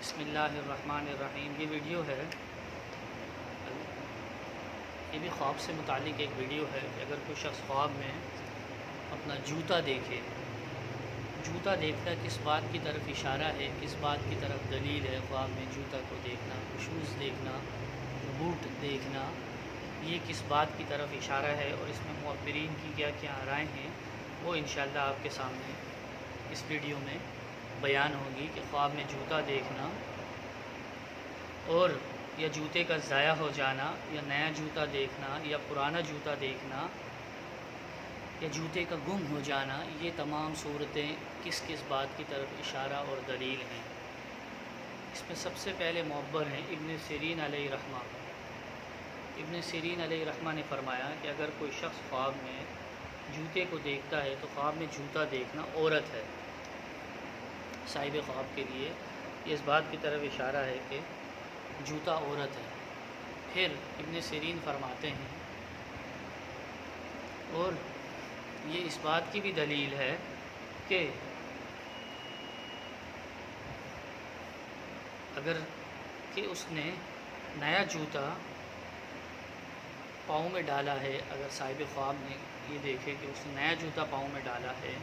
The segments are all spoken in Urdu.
بسم اللہ الرحمن الرحیم۔ یہ ویڈیو ہے، یہ بھی خواب سے متعلق ایک ویڈیو ہے کہ اگر کوئی شخص خواب میں اپنا جوتا دیکھے، جوتا دیکھنا کس بات کی طرف اشارہ ہے، کس بات کی طرف دلیل ہے خواب میں جوتا کو دیکھنا، شوز دیکھنا، بوٹ دیکھنا، یہ کس بات کی طرف اشارہ ہے اور اس میں معبرین کی کیا کیا رائے ہیں، وہ انشاءاللہ آپ کے سامنے اس ویڈیو میں بیان ہوگی کہ خواب میں جوتا دیکھنا اور یا جوتے کا ضائع ہو جانا یا نیا جوتا دیکھنا یا پرانا جوتا دیکھنا یا جوتے کا گم ہو جانا، یہ تمام صورتیں کس کس بات کی طرف اشارہ اور دلیل ہیں۔ اس میں سب سے پہلے معبر ہیں ابن سیرین علیہ رحمہ۔ ابن سیرین علیہ رحمہ نے فرمایا کہ اگر کوئی شخص خواب میں جوتے کو دیکھتا ہے تو خواب میں جوتا دیکھنا عورت ہے۔ صاحب خواب کے لیے یہ اس بات کی طرف اشارہ ہے کہ جوتا عورت ہے۔ پھر ابن سیرین فرماتے ہیں اور یہ اس بات کی بھی دلیل ہے کہ اگر کہ اس نے نیا جوتا پاؤں میں ڈالا ہے، اگر صاحب خواب نے یہ دیکھے کہ اس نے نیا جوتا پاؤں میں ڈالا ہے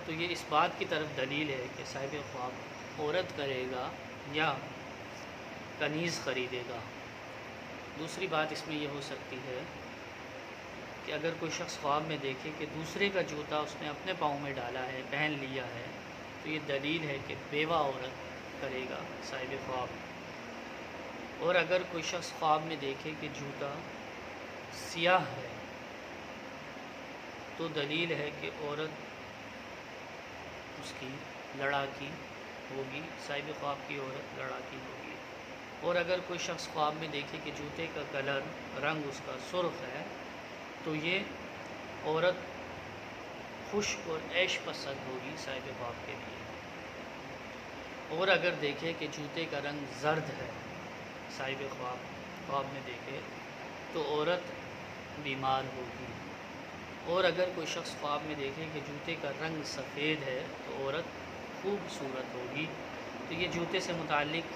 تو یہ اس بات کی طرف دلیل ہے کہ صاحب خواب عورت کرے گا یا کنیز خریدے گا۔ دوسری بات اس میں یہ ہو سکتی ہے کہ اگر کوئی شخص خواب میں دیکھے کہ دوسرے کا جوتا اس نے اپنے پاؤں میں ڈالا ہے، پہن لیا ہے، تو یہ دلیل ہے کہ بیوہ عورت کرے گا صاحب خواب۔ اور اگر کوئی شخص خواب میں دیکھے کہ جوتا سیاہ ہے تو دلیل ہے کہ عورت اس کی لڑاکی ہوگی، صاحب خواب کی عورت لڑاکی ہوگی۔ اور اگر کوئی شخص خواب میں دیکھے کہ جوتے کا کلر، رنگ اس کا سرخ ہے تو یہ عورت خوش اور عیش پسند ہوگی صاحب خواب کے لیے۔ اور اگر دیکھے کہ جوتے کا رنگ زرد ہے، صاحب خواب میں دیکھے تو عورت بیمار ہوگی۔ اور اگر کوئی شخص خواب میں دیکھے کہ جوتے کا رنگ سفید ہے تو عورت خوبصورت ہوگی۔ تو یہ جوتے سے متعلق،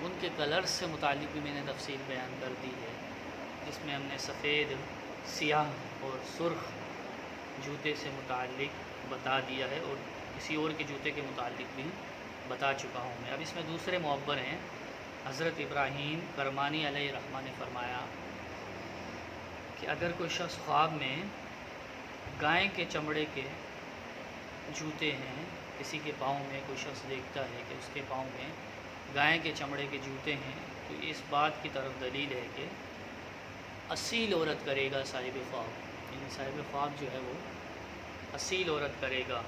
ان کے کلرز سے متعلق بھی میں نے تفصیل بیان کر دی ہے، جس میں ہم نے سفید، سیاہ اور سرخ جوتے سے متعلق بتا دیا ہے اور کسی اور کے جوتے کے متعلق بھی بتا چکا ہوں میں۔ اب اس میں دوسرے معبر ہیں۔ حضرت ابراہیم کرمانی علیہ رحمہ نے فرمایا کہ اگر کوئی شخص خواب میں گائے کے چمڑے کے جوتے ہیں، کسی کے پاؤں میں کوئی شخص دیکھتا ہے کہ اس کے پاؤں میں گائے کے چمڑے کے جوتے ہیں، تو اس بات کی طرف دلیل ہے کہ اصیل عورت کرے گا صاحب خواب، یعنی صاحب خواب جو ہے وہ اصیل عورت کرے گا۔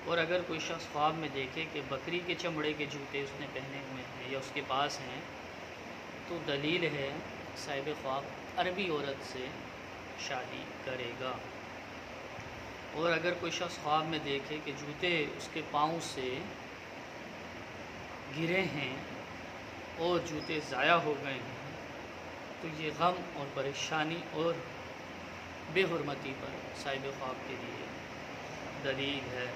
اور اگر کوئی شخص خواب میں دیکھے کہ بکری کے چمڑے کے جوتے اس نے پہنے ہوئے ہیں یا اس کے پاس ہیں تو دلیل ہے صاحب خواب عربی عورت سے شادی کرے گا۔ اور اگر کوئی شخص خواب میں دیکھے کہ جوتے اس کے پاؤں سے گرے ہیں اور جوتے ضائع ہو گئے ہیں تو یہ غم اور پریشانی اور بے حرمتی پر صاحب خواب کے لیے دلیل ہے۔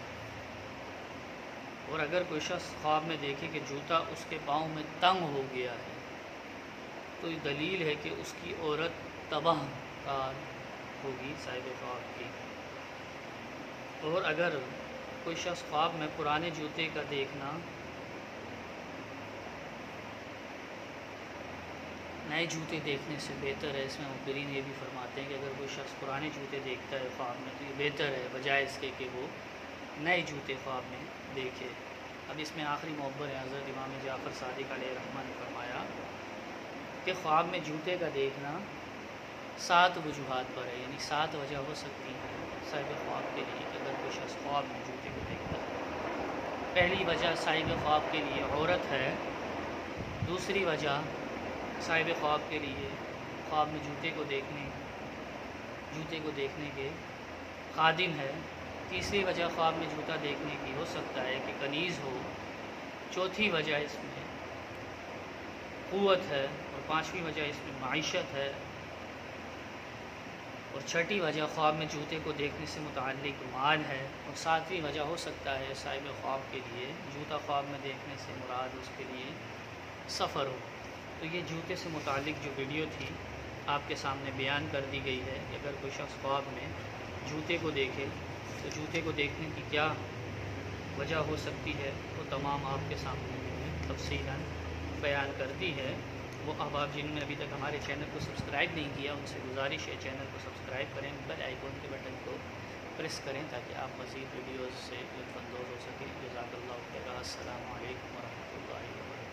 اور اگر کوئی شخص خواب میں دیکھے کہ جوتا اس کے پاؤں میں تنگ ہو گیا ہے تو یہ دلیل ہے کہ اس کی عورت تباہ کار ہوگی صاحب خواب کی۔ اور اگر کوئی شخص خواب میں پرانے جوتے کا دیکھنا، نئے جوتے دیکھنے سے بہتر ہے، اس میں مبرین یہ بھی فرماتے ہیں کہ اگر کوئی شخص پرانے جوتے دیکھتا ہے خواب میں تو یہ بہتر ہے بجائے اس کے کہ وہ نئے جوتے خواب میں دیکھے۔ اب اس میں آخری معبر ہے۔ حضرت امام جعفر صادق علیہ رحمہ نے فرمایا کہ خواب میں جوتے کا دیکھنا 7 وجوہات پر ہے، یعنی 7 وجہ ہو سکتی ہیں صاحب خواب کے لیے کہ اگر کوئی شخص خواب میں جوتے کو دیکھتا ہے۔ پہلی وجہ صاحب خواب کے لیے عورت ہے۔ دوسری وجہ صاحب خواب کے لیے خواب میں جوتے کو دیکھنے کے خادم ہے۔ تیسری وجہ خواب میں جوتا دیکھنے کی ہو سکتا ہے کہ کنیز ہو۔ چوتھی وجہ اس میں قوت ہے اور پانچویں وجہ اس میں معیشت ہے۔ اور چھٹی وجہ خواب میں جوتے کو دیکھنے سے متعلق مال ہے، اور ساتویں وجہ ہو سکتا ہے صاحب خواب کے لیے جوتا خواب میں دیکھنے سے مراد اس کے لیے سفر ہو۔ تو یہ جوتے سے متعلق جو ویڈیو تھی آپ کے سامنے بیان کر دی گئی ہے کہ اگر کوئی شخص خواب میں جوتے کو دیکھے تو جوتے کو دیکھنے کی کیا وجہ ہو سکتی ہے، وہ تمام آپ کے سامنے تفصیلاً بیان کرتی ہے۔ وہ احباب جنہوں نے ابھی تک ہمارے چینل کو سبسکرائب نہیں کیا ان سے گزارش ہے چینل کو سبسکرائب کریں، بیل آئیکن کے بٹن کو پریس کریں تاکہ آپ مزید ویڈیوز سے لطف اندوز ہو سکیں۔ جزاک اللہ خیر۔ السلام علیکم ورحمۃ اللہ وبرکاتہ۔